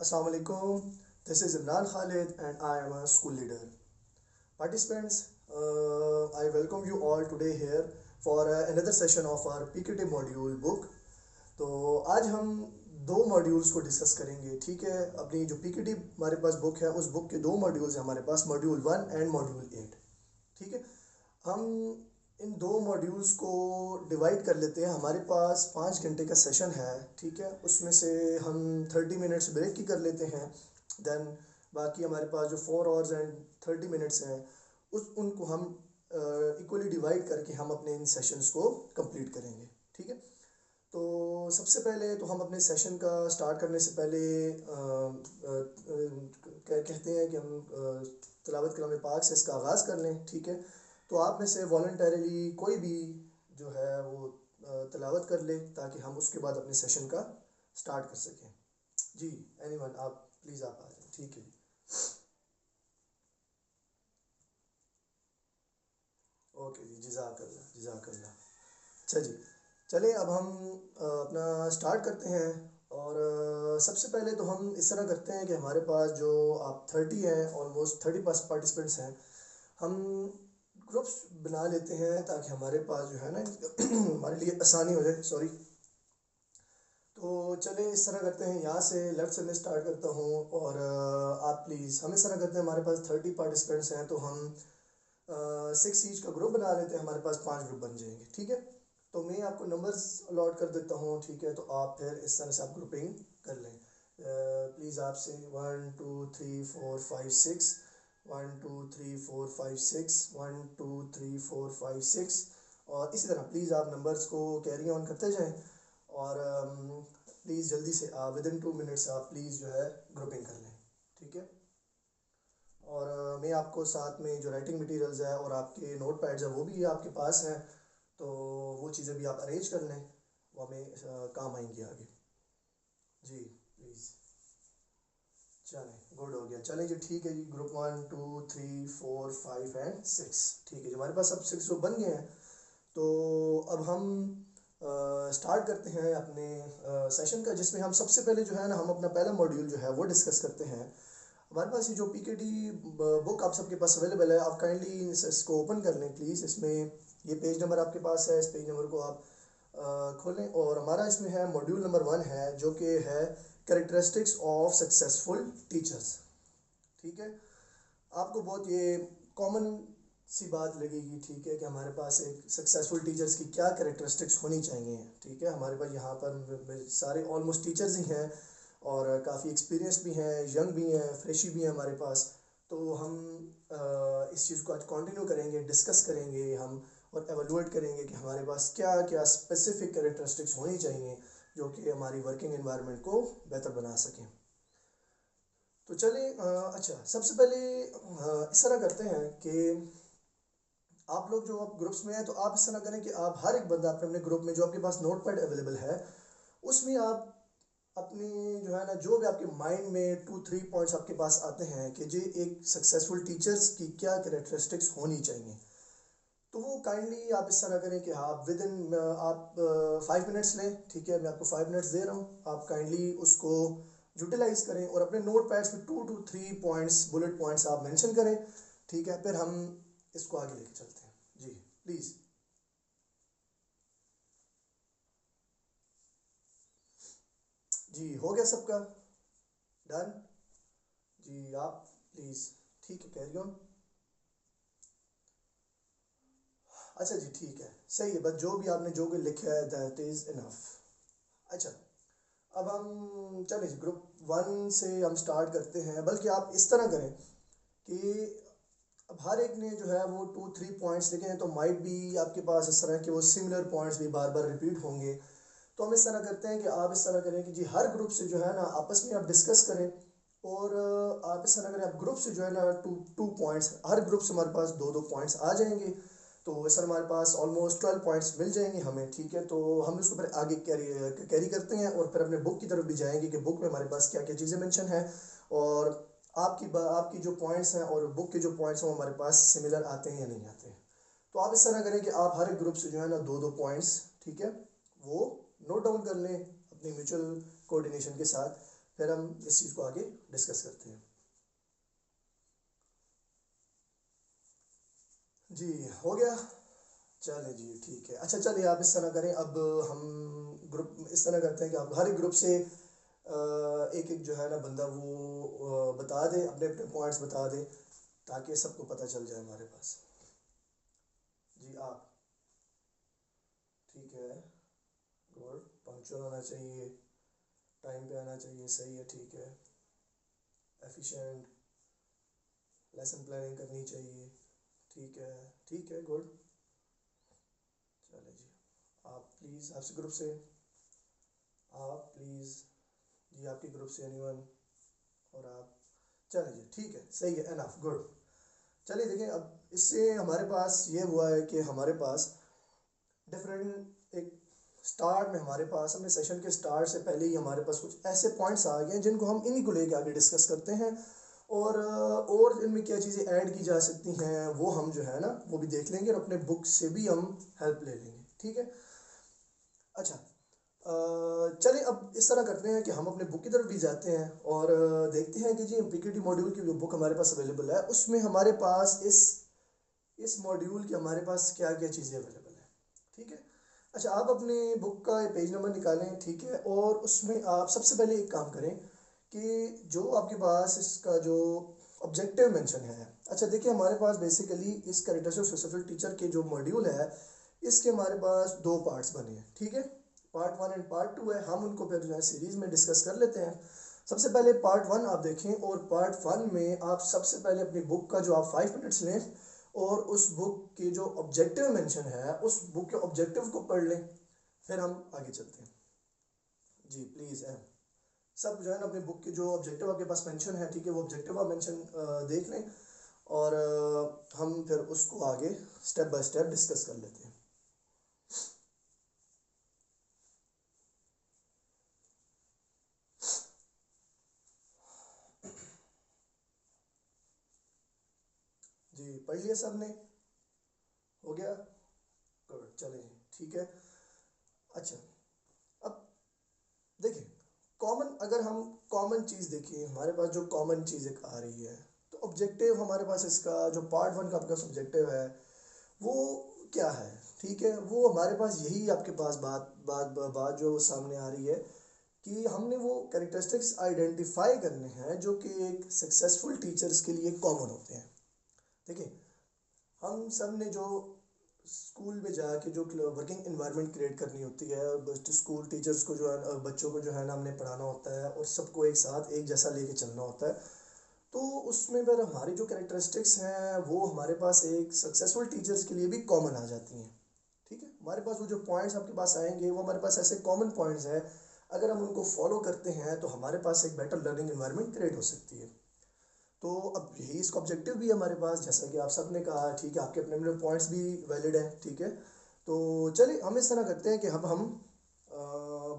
Assalamu alaikum. This is Imran Khalid and I am a school leader. Participants, I welcome you all today here for another session of our PKT module book. तो आज हम दो modules को discuss करेंगे, ठीक है। अपनी जो PKT हमारे पास बुक है, उस बुक के दो मॉड्यूल्स हैं हमारे पास, मॉड्यूल 1 एंड मॉड्यूल 8, ठीक है। हम इन दो मॉड्यूल्स को डिवाइड कर लेते हैं। हमारे पास 5 घंटे का सेशन है, ठीक है। उसमें से हम 30 मिनट्स ब्रेक की कर लेते हैं। देन बाकी हमारे पास जो 4 आवर्स एंड 30 मिनट्स हैं उनको हम इक्वली डिवाइड करके हम अपने इन सेशंस को कंप्लीट करेंगे, ठीक है। तो सबसे पहले तो हम अपने सेशन का स्टार्ट करने से पहले कहते हैं कि हम तिलावत कलाम पाक से इसका आगाज़ कर लें, ठीक है। तो आप में से वॉलंटरीली कोई भी जो है वो तिलावत कर ले ताकि हम उसके बाद अपने सेशन का स्टार्ट कर सकें। जी एनीवन, आप प्लीज़ आप आ जाएं, ठीक है। ओके जी, जज़ाकल्लाह जज़ाकल्लाह। अच्छा जी, चलिए अब हम अपना स्टार्ट करते हैं। और सबसे पहले तो हम इस तरह करते हैं कि हमारे पास जो आप 30 हैं, ऑलमोस्ट 30 पार्टिसिपेंट्स हैं, हम ग्रुप्स बना लेते हैं ताकि हमारे पास जो है ना हमारे लिए आसानी हो जाए। सॉरी। तो चलिए इस तरह करते हैं, यहाँ से लेफ़्ट से मैं स्टार्ट करता हूँ और आप प्लीज़ हम इस तरह करते हैं। हमारे पास 30 पार्टिसिपेंट्स हैं तो हम 6 ईच का ग्रुप बना लेते हैं। हमारे पास 5 ग्रुप बन जाएंगे, ठीक है। तो मैं आपको नंबर्स अलॉट कर देता हूँ, ठीक है। तो आप फिर इस तरह से आप ग्रुपिंग कर लें। प्लीज़ आपसे 1 2 3 4 5 6, 1 2 3 4 5 6, 1 2 3 4 5 6, और इसी तरह प्लीज़ आप नंबर्स को कैरी ऑन करते जाएं। और प्लीज़ जल्दी से आप विद इन 2 मिनट्स आप प्लीज़ जो है ग्रुपिंग कर लें, ठीक है। और मैं आपको साथ में जो राइटिंग मटेरियल्स है और आपके नोट पैड्स हैं वो भी आपके पास हैं, तो वो चीज़ें भी आप अरेंज कर लें, वो हमें काम आएंगी आगे। जी प्लीज़। चलें, गुड हो गया। चलें जी, ठीक है जी। ग्रुप 1 2 3 4 5 एंड 6, ठीक है जी। हमारे पास अब 6 ग्रुप बन गए हैं। तो अब हम स्टार्ट करते हैं अपने सेशन का, जिसमें हम सबसे पहले जो है ना हम अपना पहला मॉड्यूल जो है वो डिस्कस करते हैं। हमारे पास ये जो PKT बुक आप सबके पास अवेलेबल है, आप काइंडली इसको ओपन कर लें प्लीज़। इसमें ये पेज नंबर आपके पास है, इस पेज नंबर को आप खोलें और हमारा इसमें है मॉड्यूल नंबर 1 है, जो कि है कैरेक्टरिस्टिक्स ऑफ सक्सेसफुल टीचर्स, ठीक है। आपको बहुत ये कॉमन सी बात लगेगी, ठीक है, कि हमारे पास एक सक्सेसफुल टीचर्स की क्या कैरेक्टरिस्टिक्स होनी चाहिए, ठीक है। हमारे पास यहाँ पर सारे ऑलमोस्ट टीचर्स ही हैं और काफ़ी एक्सपीरियंस भी हैं, यंग भी हैं, फ्रेशी भी हैं हमारे पास। तो हम इस चीज़ को आज कंटिन्यू करेंगे, डिस्कस करेंगे हम और एवेलुएट करेंगे कि हमारे पास क्या क्या स्पेसिफिक कैरेक्टरिस्टिक्स होनी चाहिए जो कि हमारी वर्किंग एनवायरनमेंट को बेहतर बना सकें। तो चलिए अच्छा, सबसे पहले इस तरह करते हैं कि आप लोग जो आप ग्रुप्स में हैं तो आप इस तरह करें कि आप हर एक बंदा अपने अपने ग्रुप में जो आपके पास नोट पैड अवेलेबल है उसमें आप अपनी जो है ना जो भी आपके माइंड में 2-3 पॉइंट्स आपके पास आते हैं कि जी एक सक्सेसफुल टीचर्स की क्या कैरेक्टरिस्टिक्स होनी चाहिए, तो वो काइंडली आप इस तरह करें कि आप विद इन आप 5 मिनट्स लें, ठीक है। मैं आपको 5 मिनट्स दे रहा हूँ, आप काइंडली उसको यूटिलाइज करें और अपने नोट पैड्स में 2 to 3 पॉइंट्स, बुलेट पॉइंट्स आप मेंशन करें, ठीक है। फिर हम इसको आगे लेके चलते हैं जी, प्लीज़। जी हो गया सबका डन जी, आप प्लीज़, ठीक है, कैरी ऑन। अच्छा जी, ठीक है, सही है, बस जो भी आपने जो भी लिखा है दैट इज़ इनफ। अच्छा, अब हम चलिए जी ग्रुप 1 से हम स्टार्ट करते हैं। बल्कि आप इस तरह करें कि अब हर एक ने जो है वो 2-3 पॉइंट्स लिखे हैं, तो माइट भी आपके पास इस तरह के वो सिमिलर पॉइंट्स भी बार बार रिपीट होंगे। तो हम इस तरह करते हैं कि आप इस तरह करें कि जी हर ग्रुप से जो है ना आपस में आप डिस्कस करें और आप इस तरह करें, आप ग्रुप से जो है ना टू टू पॉइंट्स, हर ग्रुप से हमारे पास 2-2 पॉइंट्स आ जाएंगे। तो इस तरह हमारे पास ऑलमोस्ट 12 पॉइंट्स मिल जाएंगे हमें, ठीक है। तो हम इसको फिर आगे कैरी करते हैं और फिर अपने बुक की तरफ भी जाएंगे कि बुक में हमारे पास क्या क्या चीज़ें मेंशन है और आपकी जो पॉइंट्स हैं और बुक के जो पॉइंट्स हैं वो हमारे पास सिमिलर आते हैं या नहीं आते हैं। तो आप इस तरह करें कि आप हर एक ग्रुप से जो है ना 2-2 पॉइंट्स, ठीक है, वो नोट डाउन कर लें अपनी म्यूचुअल कोऑर्डिनेशन के साथ। फिर हम इस चीज़ को आगे डिस्कस करते हैं। जी हो गया, चलिए जी ठीक है। अच्छा चलिए आप इस तरह करें, अब हम ग्रुप इस तरह करते हैं कि आप हर एक ग्रुप से एक एक जो है ना बंदा वो बता दे, अपने अपने पॉइंट्स बता दे, ताकि सबको पता चल जाए हमारे पास। जी आप, ठीक है, गुड, पंक्चुअल होना चाहिए, टाइम पे आना चाहिए, सही है, ठीक है, एफिशिएंट, लेसन प्लानिंग करनी चाहिए, ठीक है, ठीक है, गुड। चले जी, आप प्लीज़, आपसे ग्रुप से, आप प्लीज़ जी, आपके ग्रुप से एनीवन, और आप, चले जी ठीक है, सही है, एनफ, गुड। चलिए देखें, अब इससे हमारे पास ये हुआ है कि हमारे पास डिफरेंट एक स्टार्ट में हमारे पास हमने सेशन के स्टार्ट से पहले ही हमारे पास कुछ ऐसे पॉइंट्स आ गए हैं जिनको हम इन्हीं को लेके आगे डिस्कस करते हैं, और इनमें क्या चीज़ें ऐड की जा सकती हैं वो हम जो है ना वो भी देख लेंगे, और अपने बुक से भी हम हेल्प ले लेंगे, ठीक है। अच्छा, चलिए अब इस तरह करते हैं कि हम अपने बुक की तरफ भी जाते हैं और देखते हैं कि जी पीकेटी मॉड्यूल की जो बुक हमारे पास अवेलेबल है उसमें हमारे पास इस मॉड्यूल की हमारे पास क्या क्या चीज़ें अवेलेबल है, ठीक है। अच्छा, आप अपने बुक का पेज नंबर निकालें, ठीक है, और उसमें आप सबसे पहले एक काम करें कि जो आपके पास इसका जो ऑब्जेक्टिव मेंशन है। अच्छा देखिए, हमारे पास बेसिकली इस कैरेक्टरिस्टिक्स ऑफ सक्सेसफुल टीचर के जो मॉड्यूल है इसके हमारे पास दो पार्ट्स बने हैं, ठीक है, पार्ट 1 एंड पार्ट 2 है। हम उनको फिर जो है सीरीज़ में डिस्कस कर लेते हैं। सबसे पहले पार्ट 1 आप देखें, और पार्ट 1 में आप सबसे पहले अपनी बुक का जो आप 5 मिनट्स लें और उस बुक के जो ऑब्जेक्टिव मेंशन है उस बुक के ऑब्जेक्टिव को पढ़ लें, फिर हम आगे चलते हैं। जी प्लीज़ सब जो है ना अपने बुक के जो ऑब्जेक्टिव आपके पास मेंशन है, ठीक है, वो ऑब्जेक्टिव आप मेंशन देख लें, और हम फिर उसको आगे स्टेप बाय स्टेप डिस्कस कर लेते हैं। जी पढ़ लिया सब ने, हो गया, गुड, चलें ठीक है। अच्छा, अब देखिए, कॉमन, अगर हम कॉमन चीज़ देखिए, हमारे पास जो कॉमन चीज़ एक आ रही है, तो ऑब्जेक्टिव हमारे पास इसका जो पार्ट 1 का आपका ऑब्जेक्टिव है वो क्या है, ठीक है, वो हमारे पास यही आपके पास बात बात बात जो सामने आ रही है कि हमने वो कैरेक्टरिस्टिक्स आइडेंटिफाई करने हैं जो कि एक सक्सेसफुल टीचर्स के लिए कॉमन होते हैं। देखिए, हम सब ने जो स्कूल में जाके जो वर्किंग इन्वायरमेंट क्रिएट करनी होती है, स्कूल टीचर्स को जो है बच्चों को जो है ना हमने पढ़ाना होता है और सबको एक साथ एक जैसा लेके चलना होता है, तो उसमें फिर हमारी जो कैरेक्टरिस्टिक्स हैं वो हमारे पास एक सक्सेसफुल टीचर्स के लिए भी कॉमन आ जाती हैं, ठीक है। हमारे पास वो जो पॉइंट्स आपके पास आएंगे वो हमारे पास ऐसे कॉमन पॉइंट्स हैं, अगर हम उनको फॉलो करते हैं तो हमारे पास एक बेटर लर्निंग इन्वायरमेंट क्रिएट हो सकती है। तो अब यही इसका ऑब्जेक्टिव भी है हमारे पास, जैसा कि आप सब ने कहा, ठीक है, आपके अपने अपने पॉइंट्स भी वैलिड हैं, ठीक है। तो चलिए हम इस तरह करते हैं कि अब हम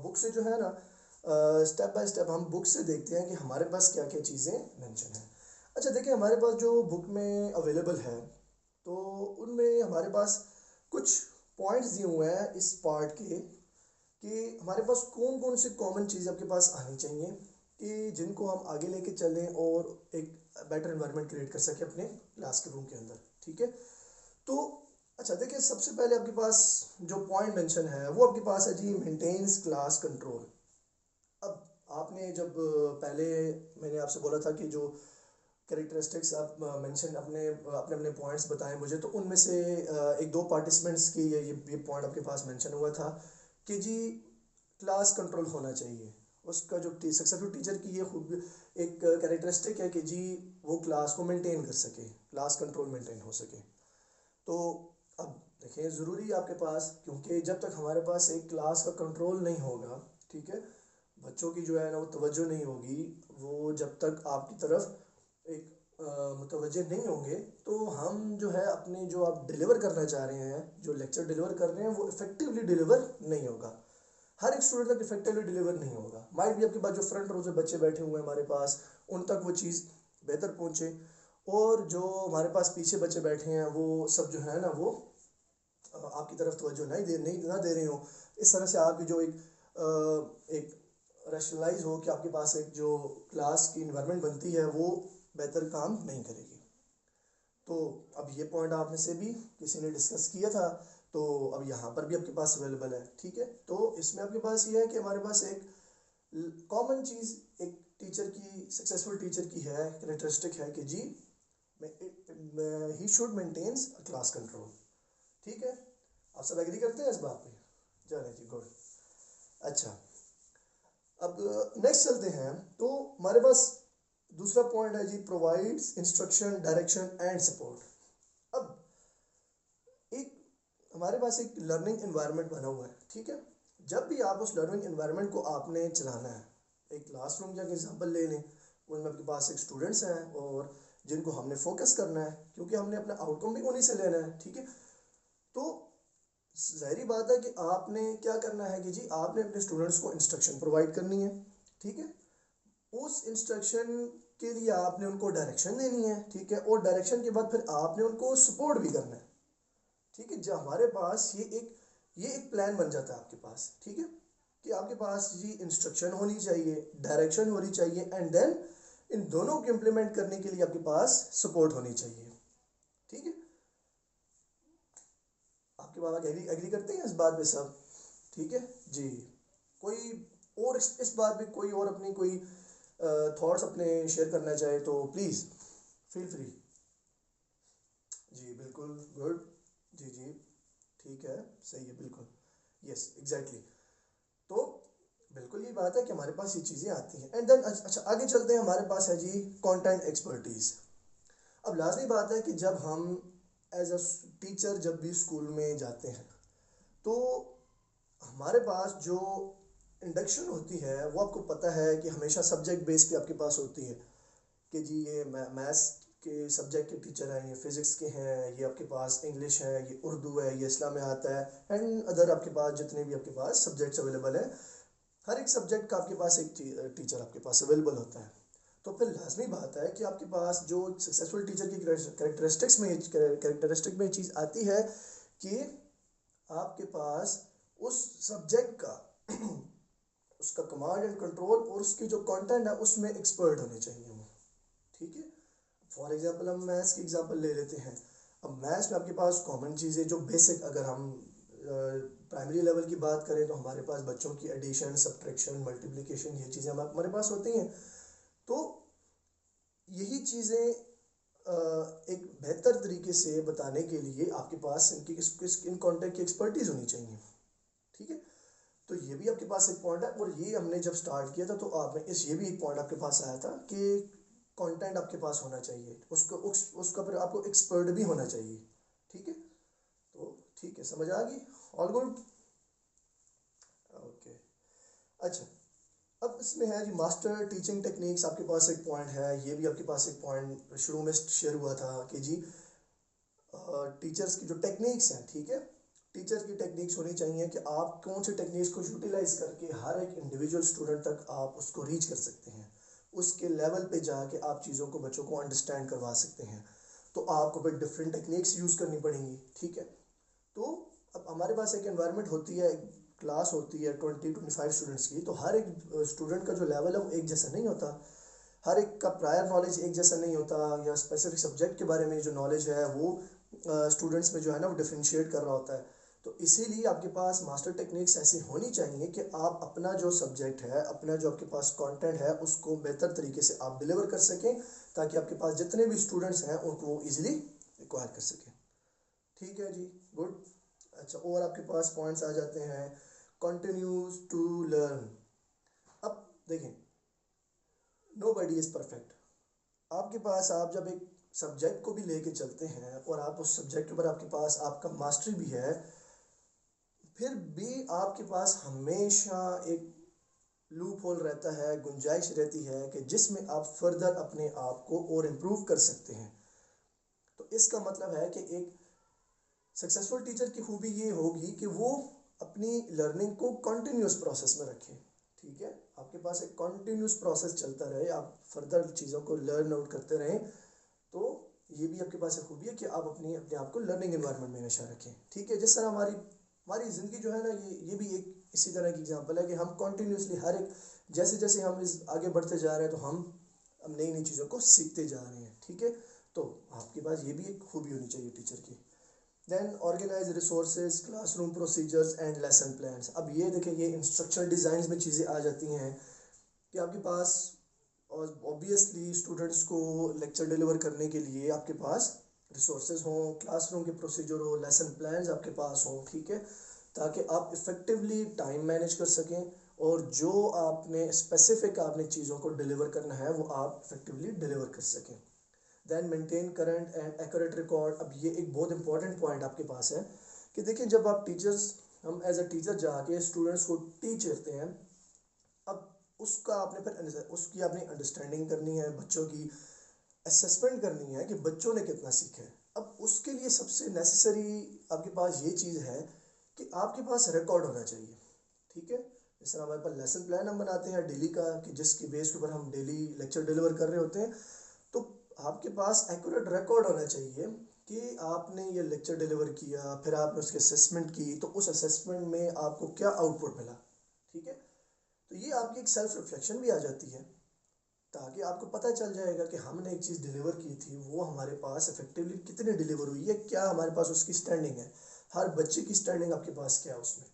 बुक से जो है ना स्टेप बाय स्टेप हम बुक से देखते हैं कि हमारे पास क्या क्या चीज़ें मेंशन हैं। अच्छा देखिए, हमारे पास जो बुक में अवेलेबल है तो उनमें हमारे पास कुछ पॉइंट्स दिए हुए हैं इस पार्ट के, कि हमारे पास कौन कौन सी कॉमन चीज़ आपके पास आनी चाहिए कि जिनको हम आगे लेके चलें और एक बेटर एनवायरनमेंट क्रिएट कर सकें अपने क्लास के रूम के अंदर, ठीक है। तो अच्छा देखिए, सबसे पहले आपके पास जो पॉइंट मेंशन है वो आपके पास है जी, मेंटेन्स क्लास कंट्रोल। अब आपने जब पहले मैंने आपसे बोला था कि जो कैरेक्टरिस्टिक्स आप मेंशन अपने अपने अपने पॉइंट्स बताएं मुझे, तो उनमें से एक दो पार्टिसिपेंट्स की ये पॉइंट आपके पास मेंशन हुआ था कि जी क्लास कंट्रोल होना चाहिए। उसका जो सक्सेसफुल टीचर की ये खूब एक कैरेक्टरिस्टिक है कि जी वो क्लास को मेंटेन कर सके, क्लास कंट्रोल मेंटेन हो सके। तो अब देखिए, ज़रूरी है आपके पास, क्योंकि जब तक हमारे पास एक क्लास का कंट्रोल नहीं होगा, ठीक है, बच्चों की जो है ना वो तवज्जो नहीं होगी, वो जब तक आपकी तरफ एक मुतवज्जे नहीं होंगे, तो हम जो है अपने जो आप डिलीवर करना चाह रहे हैं, जो लेक्चर डिलीवर कर रहे हैं वो इफेक्टिवली डिलीवर नहीं होगा, हर एक स्टूडेंट तक इफेक्टिवली डिलीवर नहीं होगा। माइट भी आपके पास जो फ्रंट रो से बच्चे बैठे हुए हैं हमारे पास, उन तक वो चीज़ बेहतर पहुँचे, और जो हमारे पास पीछे बच्चे बैठे हैं वो सब जो है ना वो आपकी तरफ तवज्जो नहीं ना दे रहे हो। इस तरह से आपकी जो एक रैशनलाइज हो कि आपके पास एक जो क्लास की इन्वायरमेंट बनती है वो बेहतर काम नहीं करेगी। तो अब ये पॉइंट आप में से भी किसी ने डिस्कस किया था, तो अब यहाँ पर भी आपके पास अवेलेबल है। ठीक है, तो इसमें आपके पास ये है कि हमारे पास एक कॉमन चीज़ एक टीचर की, सक्सेसफुल टीचर की है, कैरेक्टरिस्टिक है कि जी he should maintains class control. ठीक है, आप सब एग्री करते हैं इस बात पे? चलिए जी, गुड। अच्छा, अब नेक्स्ट चलते हैं। तो हमारे पास दूसरा पॉइंट है जी, provides instruction, direction and support. अब एक हमारे पास एक लर्निंग एनवायरनमेंट बना हुआ है। ठीक है, जब भी आप उस लर्निंग एनवायरनमेंट को आपने चलाना है, एक क्लासरूम का एग्जांपल ले लें, उसमें आपके पास एक स्टूडेंट्स हैं और जिनको हमने फोकस करना है, क्योंकि हमने अपना आउटकम भी उन्हीं से लेना है। ठीक है, तो ज़ाहिरी बात है कि आपने क्या करना है कि जी आपने अपने स्टूडेंट्स को इंस्ट्रक्शन प्रोवाइड करनी है। ठीक है, उस इंस्ट्रक्शन के लिए आपने उनको डायरेक्शन देनी है। ठीक है, और डायरेक्शन के बाद फिर आपने उनको सपोर्ट भी करना है। ठीक है, जब हमारे पास ये एक प्लान बन जाता है आपके पास। ठीक है, कि आपके पास जी इंस्ट्रक्शन होनी चाहिए, डायरेक्शन होनी चाहिए, एंड देन इन दोनों को इम्प्लीमेंट करने के लिए आपके पास सपोर्ट होनी चाहिए। ठीक है, आपके बाबा एग्री एग्री करते हैं इस बात पे सब? ठीक है जी। कोई और इस बात पे कोई और अपनी कोई थॉट्स अपने शेयर करना चाहे तो प्लीज़ फील फ्री। जी बिल्कुल, गुड। जी जी, ठीक है, सही है, बिल्कुल, यस एग्जैक्टली। तो बिल्कुल ये बात है कि हमारे पास ये चीज़ें आती हैं, एंड देन अच्छा आगे चलते हैं। हमारे पास है जी कंटेंट एक्सपर्टीज़। अब लाजमी बात है कि जब हम एज अ टीचर जब भी स्कूल में जाते हैं, तो हमारे पास जो इंडक्शन होती है वो आपको पता है कि हमेशा सब्जेक्ट बेस पे आपके पास होती है कि जी ये मैथ्स के सब्जेक्ट के टीचर हैं, ये फिज़िक्स के हैं, ये आपके पास इंग्लिश है, ये उर्दू है, ये इस्लाम में आता है, एंड अदर आपके पास जितने भी आपके पास सब्जेक्ट्स अवेलेबल हैं, हर एक सब्जेक्ट का आपके पास एक टीचर आपके पास अवेलेबल होता है। तो फिर लाजमी बात है कि आपके पास जो सक्सेसफुल टीचर की कैरेक्टरिस्टिक में चीज़ आती है कि आपके पास उस सब्जेक्ट का उसका कमांड एंड कंट्रोल और उसकी जो कंटेंट है उसमें एक्सपर्ट होने चाहिए वो। ठीक है, फॉर एग्जांपल हम मैथ्स की एग्जांपल ले लेते हैं। अब मैथ्स में आपके पास कॉमन चीज़ें जो बेसिक, अगर हम प्राइमरी लेवल की बात करें तो हमारे पास बच्चों की एडिशन, सब्ट्रैक्शन, मल्टीप्लिकेशन, ये चीज़ें हमारे पास होती हैं। तो यही चीज़ें एक बेहतर तरीके से बताने के लिए आपके पास इन कॉन्टेक्ट की एक्सपर्टीज़ होनी चाहिए। ठीक है, तो ये भी आपके पास एक पॉइंट है, और ये हमने जब स्टार्ट किया था तो आपने ये भी एक पॉइंट आपके पास आया था कि कंटेंट आपके पास होना चाहिए, उसका फिर आपको एक्सपर्ट भी होना चाहिए। ठीक है, तो ठीक है, समझ आ गई? All good, okay. अच्छा, अब इसमें है जी मास्टर टीचिंग टेक्निक्स, आपके पास एक पॉइंट है, ये भी आपके पास एक पॉइंट शुरू में शेयर हुआ था कि जी टीचर्स की जो टेक्निक्स हैं, ठीक है, टीचर की टेक्निक्स होनी चाहिए कि आप कौन सी टेक्निक्स को यूटिलाइज करके हर एक इंडिविजुअल स्टूडेंट तक आप उसको रीच कर सकते हैं, उसके लेवल पे जाके आप चीज़ों को बच्चों को अंडरस्टैंड करवा सकते हैं। तो आपको फिर डिफरेंट टेक्निक्स यूज़ करनी पड़ेंगी। ठीक है, तो अब हमारे पास एक एनवायरनमेंट होती है, क्लास होती है 20-25 स्टूडेंट्स की, तो हर एक स्टूडेंट का जो लेवल है वो एक जैसा नहीं होता, हर एक का प्रायर नॉलेज एक जैसा नहीं होता, या स्पेसिफिक सब्जेक्ट के बारे में जो नॉलेज है वो स्टूडेंट्स में जो है ना वो डिफ्रेंशिएट कर रहा होता है। तो इसीलिए आपके पास मास्टर टेक्निक्स ऐसी होनी चाहिए कि आप अपना जो सब्जेक्ट है, अपना जो आपके पास कंटेंट है, उसको बेहतर तरीके से आप डिलीवर कर सकें, ताकि आपके पास जितने भी स्टूडेंट्स हैं उनको वो ईजिली एक्वायर कर सकें। ठीक है जी, गुड। अच्छा, और आपके पास पॉइंट्स आ जाते हैं, कंटिन्यूज टू लर्न। अब देखें, नोबडी इज़ परफेक्ट। आपके पास आप जब एक सब्जेक्ट को भी लेके चलते हैं और आप उस सब्जेक्ट के ऊपर आपके पास आपका मास्टरी भी है, फिर भी आपके पास हमेशा एक लूप होल रहता है, गुंजाइश रहती है कि जिसमें आप फर्दर अपने आप को और इम्प्रूव कर सकते हैं। तो इसका मतलब है कि एक सक्सेसफुल टीचर की खूबी ये होगी कि वो अपनी लर्निंग को कंटिन्यूस प्रोसेस में रखें। ठीक है, आपके पास एक कंटिन्यूस प्रोसेस चलता रहे, आप फर्दर चीज़ों को लर्न आउट करते रहें। तो ये भी आपके पास एक खूबी है कि आप अपने आप को लर्निंग एनवायरनमेंट में हमेशा रखें। ठीक है, जिस तरह हमारी हमारी ज़िंदगी जो है ना, ये भी एक इसी तरह की एग्जांपल है कि हम कंटिन्यूसली हर एक जैसे जैसे हम इस आगे बढ़ते जा रहे हैं तो हम अब नई नई चीज़ों को सीखते जा रहे हैं, ठीक है। तो आपके पास ये भी एक खूबी होनी चाहिए टीचर की। Then organise resources, classroom procedures and lesson plans. अब ये देखें, ये इंस्ट्रक्शनल डिज़ाइन में चीज़ें आ जाती हैं कि आपके पास, और ऑब्वियसली स्टूडेंट्स को लेक्चर डिलीवर करने के लिए आपके पास रिसोर्सेज हों, क्लासरूम के प्रोसीजर हो, लेसन प्लान्स आपके पास हों, ठीक है, ताकि आप इफ़ेक्टिवली टाइम मैनेज कर सकें और जो आपने स्पेसिफिक आपने चीज़ों को डिलीवर करना है वो आप इफेक्टिवली डिलीवर कर सकें। Then maintain current and accurate record. अब ये एक बहुत इंपॉर्टेंट पॉइंट आपके पास है कि देखिए, जब आप टीचर्स, हम एज अ टीचर जाके स्टूडेंट्स को टीच करते हैं, अब उसका आपने फिर उसकी आपने अंडरस्टैंडिंग करनी है, बच्चों की असेसमेंट करनी है कि बच्चों ने कितना सीखा है। अब उसके लिए सबसे नेसेसरी आपके पास ये चीज़ है कि आपके पास रिकॉर्ड होना चाहिए, ठीक है। जिस तरह हमारे पास लेसन प्लान हम बनाते हैं डेली का, कि जिसकी बेस के ऊपर हम डेली लेक्चर डिलीवर कर रहे होते हैं, तो आपके पास एक्यूरेट रिकॉर्ड होना चाहिए कि आपने ये लेक्चर डिलीवर किया, फिर आपने उसकी असेसमेंट की, तो उस असेसमेंट में आपको क्या आउटपुट मिला, ठीक है। तो ये आपकी एक सेल्फ रिफ्लेक्शन भी आ जाती है, ताकि आपको पता चल जाएगा कि हमने एक चीज़ डिलीवर की थी, वो हमारे पास इफेक्टिवली कितनी डिलीवर हुई है, क्या हमारे पास उसकी स्टैंडिंग है, हर बच्चे की स्टैंडिंग आपके पास क्या है, उसमें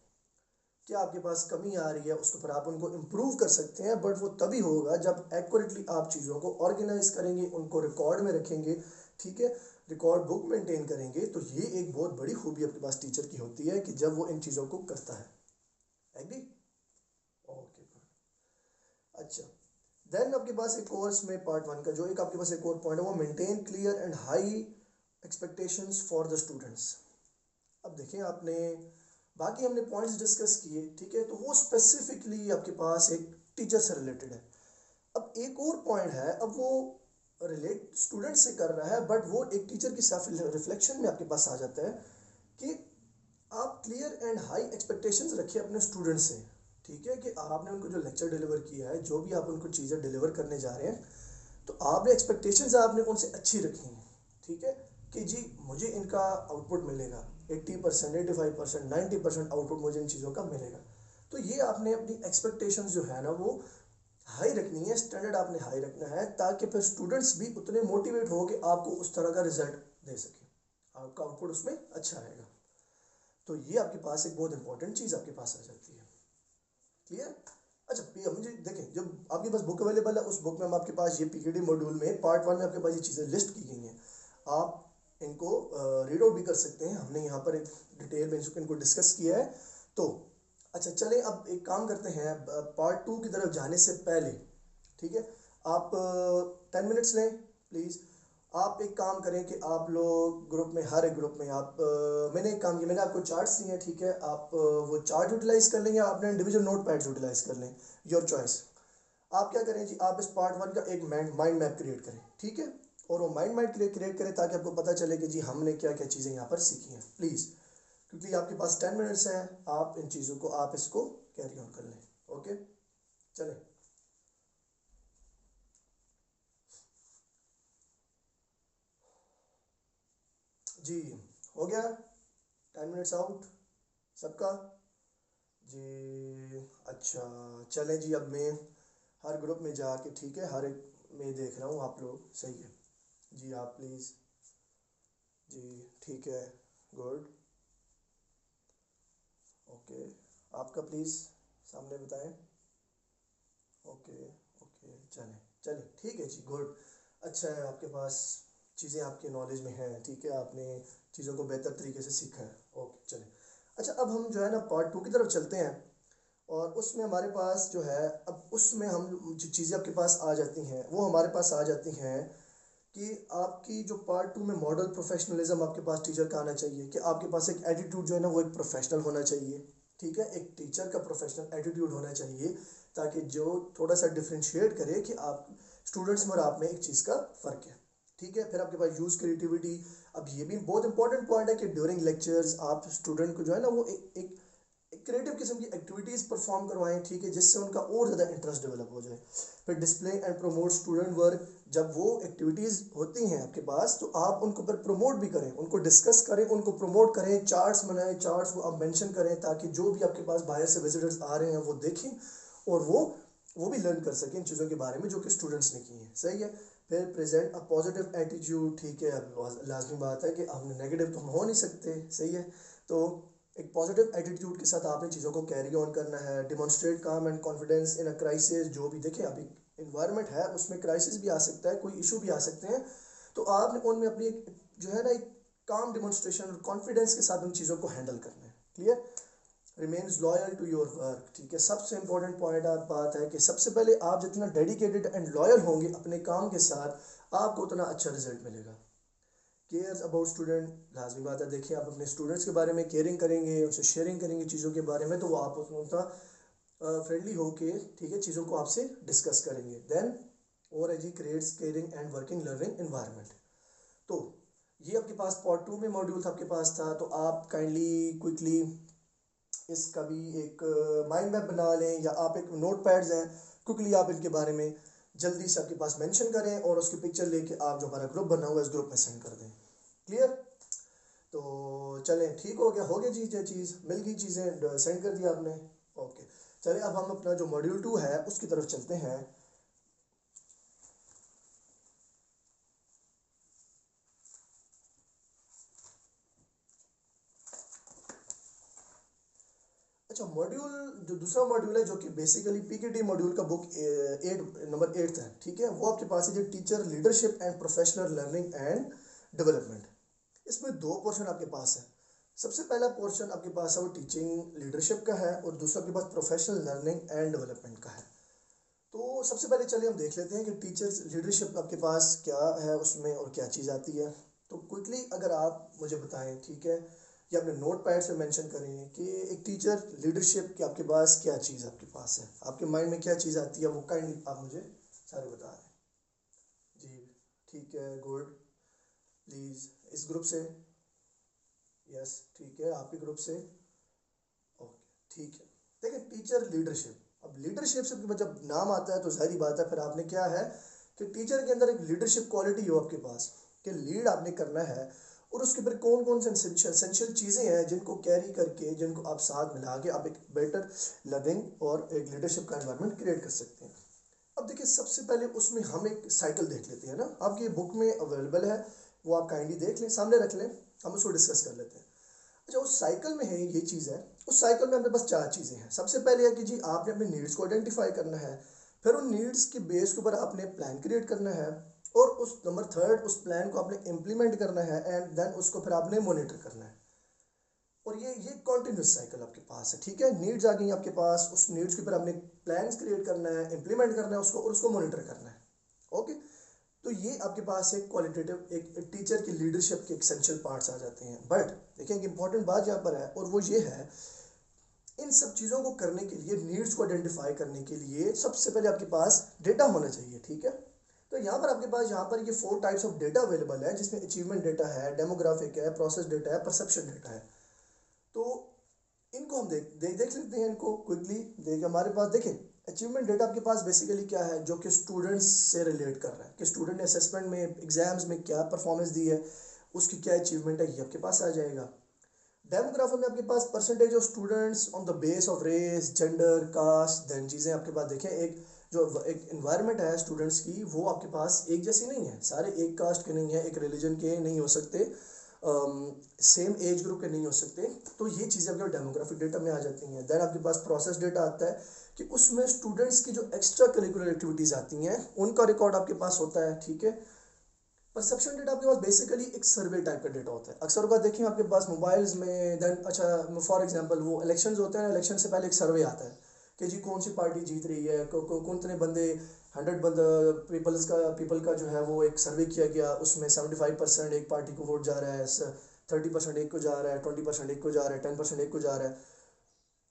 क्या आपके पास कमी आ रही है, उसके ऊपर आप उनको इम्प्रूव कर सकते हैं। बट वो तभी होगा जब एक्यूरेटली आप चीज़ों को ऑर्गेनाइज करेंगे, उनको रिकॉर्ड में रखेंगे, ठीक है, रिकॉर्ड बुक मेंटेन करेंगे। तो ये एक बहुत बड़ी खूबी आपके पास टीचर की होती है कि जब वो इन चीज़ों को करता है। एग्री? ओके, अच्छा। देन आपके पास एक कोर्स में पार्ट 1 का जो एक आपके पास एक और पॉइंट है, वो maintain clear and high expectations for the students. अब देखें, आपने बाकी हमने पॉइंट्स डिस्कस किए, ठीक है, तो वो स्पेसिफिकली आपके पास एक टीचर से रिलेटेड है। अब एक और पॉइंट है, अब वो रिलेट स्टूडेंट से कर रहा है, बट वो एक टीचर की सेल्फ रिफ्लेक्शन में आपके पास आ जाता है कि आप क्लियर एंड हाई एक्सपेक्टेशंस रखिए अपने स्टूडेंट से, ठीक है, कि आपने उनको जो लेक्चर डिलीवर किया है, जो भी आप उनको चीज़ें डिलीवर करने जा रहे हैं, तो आपने एक्सपेक्टेशंस आपने उनसे अच्छी रखी हैं, ठीक है, कि जी मुझे इनका आउटपुट मिलेगा 80%, 85%, 90% आउटपुट मुझे इन चीज़ों का मिलेगा। तो ये आपने अपनी एक्सपेक्टेशंस जो है ना वो हाई रखनी है, स्टैंडर्ड आपने हाई रखना है, ताकि फिर स्टूडेंट्स भी उतने मोटिवेट हो कि आपको उस तरह का रिजल्ट दे सके, आपका आउटपुट उसमें अच्छा आएगा। तो ये आपके पास एक बहुत इंपॉर्टेंट चीज़ आपके पास आ जाती है। क्लियर? अच्छा, मुझे देखें, जब आपके पास बुक अवेलेबल है, उस बुक में हम आपके पास ये पीकेडी मॉड्यूल में पार्ट 1 में आपके पास ये चीज़ें लिस्ट की गई हैं, आप इनको रीड आउट भी कर सकते हैं। हमने यहाँ पर एक डिटेल में इनको डिस्कस किया है। तो अच्छा, चलें अब एक काम करते हैं, पार्ट 2 की तरफ जाने से पहले, ठीक है, आप 10 मिनट्स लें प्लीज़। आप एक काम करें कि आप लोग ग्रुप में, हर एक ग्रुप में आप मैंने एक काम किया, मैंने आपको चार्ट्स दिए हैं, ठीक है, आप वो चार्ट यूटिलाइज कर लें या आपने इंडिविजुअल नोट पैड यूटिलाइज कर लें, योर चॉइस। आप क्या करें जी, आप इस पार्ट 1 का एक माइंड मैप क्रिएट करें, ठीक है, और वो माइंड मैप क्रिएट करें ताकि आपको पता चले कि जी हमने क्या क्या चीज़ें यहाँ पर सीखी हैं, प्लीज़, क्योंकि आपके पास 10 मिनट्स हैं, आप इन चीज़ों को आप इसको कैरी ऑन कर लें। ओके, चलें जी, हो गया 10 मिनट्स आउट सबका जी। अच्छा, चलें जी, अब मैं हर ग्रुप में जाके, ठीक है, हर एक में देख रहा हूँ आप लोग सही है जी, आप प्लीज़ जी, ठीक है, गुड, ओके, आपका प्लीज़ सामने बताएं, ओके, ओके, चलें, चलें, ठीक है जी, गुड, अच्छा है, आपके पास चीज़ें आपके नॉलेज में हैं, ठीक है, आपने चीज़ों को बेहतर तरीके से सीखा है, ओके, चलें। अच्छा, अब हम जो है ना पार्ट 2 की तरफ चलते हैं, और उसमें हमारे पास जो है, अब उसमें हम जो चीज़ें आपके पास आ जाती हैं वो हमारे पास आ जाती हैं कि आपकी जो पार्ट 2 में मॉडल प्रोफेशनलिज्म आपके पास टीचर का आना चाहिए, कि आपके पास एक एटीट्यूड जो है ना वो एक प्रोफेशनल होना चाहिए, ठीक है, एक टीचर का प्रोफेशनल एटीट्यूड होना चाहिए, ताकि जो थोड़ा सा डिफ्रेंशिएट करे कि आप स्टूडेंट्स में और आप में एक चीज़ का फ़र्क है, ठीक है। फिर आपके पास यूज़ क्रिएटिविटी। अब ये भी बहुत इंपॉर्टेंट पॉइंट है कि ड्यूरिंग लेक्चर्स आप स्टूडेंट को जो है ना वो एक क्रिएटिव किस्म की एक्टिविटीज़ परफॉर्म करवाएं, ठीक है, जिससे उनका और ज़्यादा इंटरेस्ट डेवलप हो जाए। फिर display and promote student work. जब वो एक्टिविटीज़ होती हैं आपके पास तो आप उनको फिर प्रमोट भी करें, उनको डिस्कस करें, उनको प्रमोट करें, चार्ट्स बनाएं, चार्ट्स को आप मेंशन करें, ताकि जो भी आपके पास बाहर से विजिटर्स आ रहे हैं वो देखें और वो वो भी लर्न कर सकें इन चीज़ों के बारे में जो कि स्टूडेंट्स ने की हैं, सही है। फिर प्रेजेंट अ पॉजिटिव एटीट्यूड, ठीक है, अब लाजमी बात है कि हमने नेगेटिव तो हम हो नहीं सकते, सही है। तो एक पॉजिटिव एटीट्यूड के साथ आपने चीज़ों को कैरी ऑन करना है। डिमॉन्स्ट्रेट काम and confidence in a crisis, जो भी देखें अभी इन्वायरमेंट है उसमें क्राइसिस भी आ सकता है, कोई इशू भी आ सकते हैं, तो आपने उनमें अपनी एक जो है ना एक काम डिमॉन्स्ट्रेशन और कॉन्फिडेंस के साथ उन चीज़ों को हैंडल करना है। Clear. Remains loyal to your work, ठीक है, सबसे इंपॉर्टेंट पॉइंट आप बात है कि सबसे पहले आप जितना डेडिकेटेड एंड लॉयल होंगे अपने काम के साथ आपको उतना अच्छा रिजल्ट मिलेगा। केयर्स अबाउट स्टूडेंट, लाजमी बात है, देखिए आप अपने स्टूडेंट्स के बारे में केयरिंग करेंगे, उनसे शेयरिंग करेंगे चीज़ों के बारे में, तो वो आप उतना फ्रेंडली होके, ठीक है, चीज़ों को आपसे डिस्कस करेंगे। देन और एजी creates caring and working learning environment. तो ये आपके पास पार्ट 2 में मॉड्यूल था, आपके पास था, तो आप काइंडली क्विकली इसका भी एक माइंड मैप बना लें, या आप एक नोट पैड्स हैं, क्विकली आप इनके बारे में जल्दी से आपके पास मेंशन करें और उसकी पिक्चर लेके आप जो हमारा ग्रुप बना हुआ है इस ग्रुप में सेंड कर दें। क्लियर। तो चलें, ठीक हो गया जी, ये चीज़ मिल गई, चीज़ें सेंड कर दिया आपने। ओके, चलिए अब हम अपना जो मॉड्यूल 2 है उसकी तरफ चलते हैं। अच्छा, मॉड्यूल जो दूसरा मॉड्यूल है जो कि बेसिकली पीकेटी मॉड्यूल का बुक 8 नंबर 8 है, ठीक है, वो आपके पास है जो teacher leadership and professional learning and development. इसमें दो पोर्शन आपके पास है। सबसे पहला पोर्शन आपके पास है वो टीचिंग लीडरशिप का है, और दूसरा आपके पास प्रोफेशनल लर्निंग एंड डेवलपमेंट का है। तो सबसे पहले चलिए हम देख लेते हैं कि टीचर्स लीडरशिप आपके पास क्या है उसमें और क्या चीज़ आती है। तो क्विकली अगर आप मुझे बताएं, ठीक है, या अपने नोट पैड से मेंशन करें कि एक टीचर लीडरशिप की आपके पास क्या चीज़ आपके पास है, आपके माइंड में क्या चीज़ आती है, वो काइंडली आप मुझे सारे बता दें जी। ठीक है, गुड, प्लीज़ इस ग्रुप से, यस ठीक है, आपके ग्रुप से, ओके ठीक है। देखिए टीचर लीडरशिप, अब लीडरशिप से जब नाम आता है तो जाहिर बात है फिर आपने क्या है कि टीचर के अंदर एक लीडरशिप क्वालिटी हो आपके पास कि लीड आपने करना है, और उसके फिर कौन कौन से एसेंशियल चीज़ें हैं जिनको कैरी करके, जिनको आप साथ मिला के आप एक बेटर लर्निंग और एक लीडरशिप का एनवायरनमेंट क्रिएट कर सकते हैं। अब देखिए सबसे पहले उसमें हम एक साइकिल देख लेते हैं ना, आपकी बुक में अवेलेबल है, वो आप काइंडली देख लें, सामने रख लें, हम उसको डिस्कस कर लेते हैं। अच्छा, उस साइकिल में है ये चीज़ है, उस साइकिल में हमारे पास चार चीज़ें हैं। सबसे पहले है कि जी आपने अपने नीड्स को आइडेंटिफाई करना है, फिर उन नीड्स के बेस के ऊपर आपने प्लान क्रिएट करना है, और उस नंबर थर्ड उस प्लान को आपने इम्प्लीमेंट करना है, एंड देन उसको फिर आपने मोनिटर करना है। और ये कॉन्टिन्यूस साइकिल आपके पास है, ठीक है, नीड्स आ गई आपके पास, उस नीड्स के ऊपर आपने प्लान्स क्रिएट करना है, इम्प्लीमेंट करना है उसको, और उसको मोनिटर करना है। ओके, तो ये आपके पास एक क्वालिटेटिव एक टीचर की लीडरशिप के एसेंशियल पार्ट्स आ जाते हैं। बट देखिए एक इंपॉर्टेंट बात यहाँ पर है, और वो ये है, इन सब चीज़ों को करने के लिए, नीड्स को आइडेंटिफाई करने के लिए सबसे पहले आपके पास डेटा होना चाहिए, ठीक है। तो यहाँ पर आपके पास यहाँ पर ये 4 टाइप्स ऑफ डेटा अवेलेबल है, जिसमें अचीवमेंट डेटा है, डेमोग्राफिक है, प्रोसेस डेटा है, परसेप्शन डेटा है। तो इनको हम देख लेते हैं, इनको क्विकली देख। हमारे पास देखें अचीवमेंट डेटा आपके पास बेसिकली क्या है, जो कि स्टूडेंट्स से रिलेट कर रहा है कि स्टूडेंट ने असेसमेंट में, एग्जाम्स में क्या परफॉर्मेंस दी है, उसकी क्या अचीवमेंट है, ये आपके पास आ जाएगा। डेमोग्राफर में आपके पास percentage of students on the base of race, gender, caste, then चीज़ें आपके पास देखें। एक जो एक इन्वायरमेंट है स्टूडेंट्स की, वो आपके पास एक जैसी नहीं है, सारे एक कास्ट के नहीं है, एक रिलीजन के नहीं हो सकते, सेम एज ग्रुप के नहीं हो सकते। तो ये चीज़ें आपके डेमोग्राफिक डेटा में आ जाती हैं। देन आपके पास प्रोसेस डेटा आता है कि उसमें स्टूडेंट्स की जो एक्स्ट्रा करिकुलर एक्टिविटीज़ आती हैं उनका रिकॉर्ड आपके पास होता है, ठीक है। परसेप्शन डेटा आपके पास बेसिकली एक सर्वे टाइप का डेटा होता है। अक्सर होगा देखें आपके पास मोबाइल्स में, देन अच्छा फॉर एग्जांपल वो इलेक्शंस होते हैं, इलेक्शन से पहले एक सर्वे आता है कि जी कौन सी पार्टी जीत रही है, कौन कितने बंदे 100 पीपल का जो है वो एक सर्वे किया गया, उसमें 75% एक पार्टी को वोट जा रहा है, 30% एक को जा रहा है, 20% एक को जा रहा है, 10% एक को जा रहा है।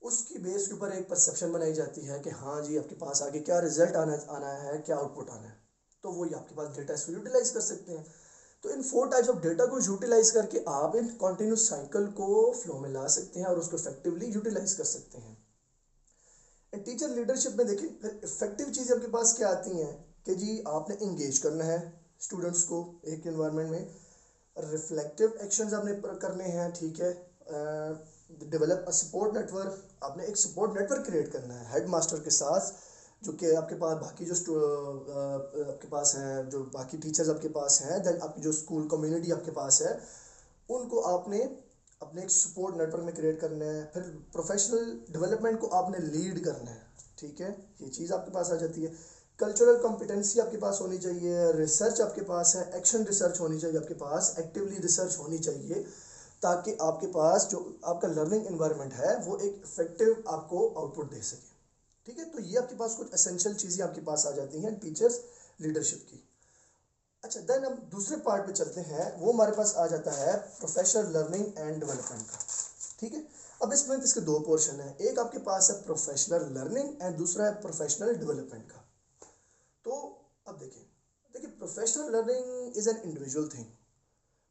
उसकी बेस के ऊपर एक परसेप्शन बनाई जाती है कि हाँ जी आपके पास आगे क्या रिजल्ट आना आना है, क्या आउटपुट आना है। तो वही आपके पास डेटा इसको यूटिलाइज कर सकते हैं। तो इन 4 टाइप्स ऑफ डेटा को यूटिलाइज करके आप इन कॉन्टिन्यूस साइकिल को फ्लो में ला सकते हैं और उसको इफेक्टिवली यूटिलाइज कर सकते हैं। एंड टीचर लीडरशिप में देखिए फिर इफेक्टिव चीज़ आपके पास क्या आती हैं कि जी आपने इंगेज करना है स्टूडेंट्स को एक एनवायरनमेंट में, रिफ्लेक्टिव एक्शंस आपने करने हैं, ठीक है, डेवलप अ सपोर्ट नेटवर्क, आपने एक सपोर्ट नेटवर्क क्रिएट करना है हेड मास्टर के साथ, जो कि आपके पास बाकी जो आपके पास हैं, जो बाकी टीचर्स आपके पास हैं, देन आपकी जो स्कूल कम्युनिटी आपके पास है, उनको आपने अपने एक सपोर्ट नेटवर्क में क्रिएट करना है। फिर प्रोफेशनल डेवलपमेंट को आपने लीड करना है, ठीक है, ये चीज़ आपके पास आ जाती है। कल्चरल कॉम्पिटेंसी आपके पास होनी चाहिए, रिसर्च आपके पास है, एक्शन रिसर्च होनी चाहिए आपके पास, एक्टिवली रिसर्च होनी चाहिए, ताकि आपके पास जो आपका लर्निंग एनवायरनमेंट है वो एक इफेक्टिव आपको आउटपुट दे सके, ठीक है। तो ये आपके पास कुछ एसेंशियल चीज़ें आपके पास आ जाती हैं टीचर्स लीडरशिप की। अच्छा, देन हम दूसरे पार्ट पे चलते हैं, वो हमारे पास आ जाता है प्रोफेशनल लर्निंग एंड डेवलपमेंट का, ठीक है। अब इसमें इसके दो पोर्शन है, एक आपके पास है प्रोफेशनल लर्निंग एंड दूसरा है प्रोफेशनल डेवलपमेंट का। तो अब देखिए देखिए professional learning is an individual thing.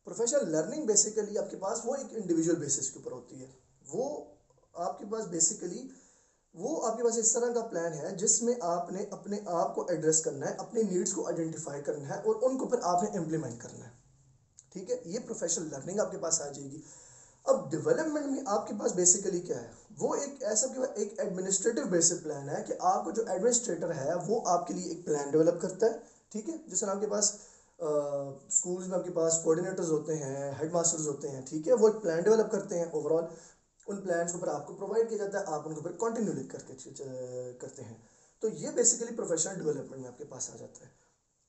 Professional learning basically आपके पास वो एक इंडिविजुअल बेसिस के ऊपर होती है। वो आपके पास बेसिकली वो आपके पास इस तरह का प्लान है जिसमें आपने अपने आप को एड्रेस करना है, अपनी नीड्स को आइडेंटिफाई करना है और उनको फिर आपने इम्प्लीमेंट करना है, ठीक है। ये प्रोफेशनल लर्निंग आपके पास आ जाएगी। अब डेवलपमेंट में आपके पास बेसिकली क्या है, वो एक ऐसा एक एडमिनिस्ट्रेटिव बेसिक प्लान है कि आपको जो एडमिनिस्ट्रेटर है वो आपके लिए एक प्लान डेवलप करता है, ठीक है। जैसे आपके पास स्कूल्स में आपके पास कोऑर्डिनेटर्स होते हैं, हेड मास्टर्स होते हैं, ठीक है, वो एक प्लान डेवलप करते हैं ओवरऑल। उन प्लान्स को फिर आपको प्रोवाइड किया जाता है, आप उनको फिर कंटिन्यू करके करते हैं। तो ये बेसिकली प्रोफेशनल डेवलपमेंट में आपके पास आ जाता है।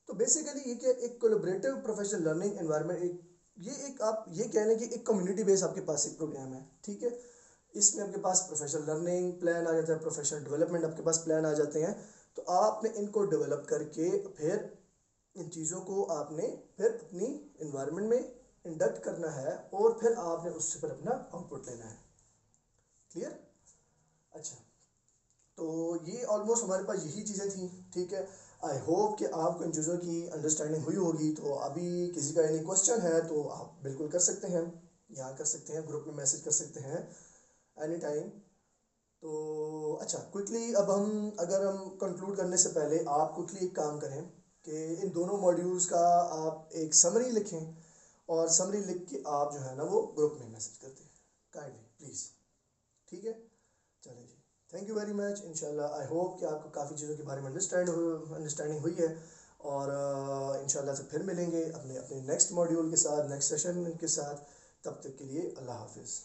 तो बेसिकली ये क्या, एक कोलैबोरेटिव प्रोफेशनल लर्निंग एनवायरनमेंट, एक आप ये कह लें कि एक कम्युनिटी बेस्ड आपके पास एक प्रोग्राम है, ठीक है। इसमें आपके पास प्रोफेशनल लर्निंग प्लान आ जाता है, प्रोफेशनल डेवलपमेंट आपके पास प्लान आ जाते हैं। तो आपने इनको डेवलप करके फिर इन चीज़ों को आपने फिर अपनी इन्वायरमेंट में इंडक्ट करना है और फिर आपने उससे फिर अपना आउटपुट लेना है। क्लियर? अच्छा, तो ये ऑलमोस्ट हमारे पास यही चीज़ें थी, ठीक है। आई होप कि आपको इन चीज़ों की अंडरस्टैंडिंग हुई होगी। तो अभी किसी का एनी क्वेश्चन है तो आप बिल्कुल कर सकते हैं, यहाँ कर सकते हैं, ग्रुप में मैसेज कर सकते हैं एनी टाइम। तो अच्छा, क्विकली अब अगर हम कंक्लूड करने से पहले आप क्विकली एक काम करें कि इन दोनों मॉड्यूल्स का आप एक समरी लिखें और समरी लिख के आप जो है ना वो ग्रुप में मैसेज कर दें काइंडली प्लीज़, ठीक है। चलें जी, थैंक यू वेरी मच। इंशाल्लाह आई होप कि आपको काफ़ी चीज़ों के बारे में अंडरस्टैंडिंग हुई है। और इंशाल्लाह से फिर मिलेंगे अपने अपने नेक्स्ट मॉड्यूल के साथ, नेक्स्ट सेशन के साथ। तब तक के लिए अल्लाह हाफिज़।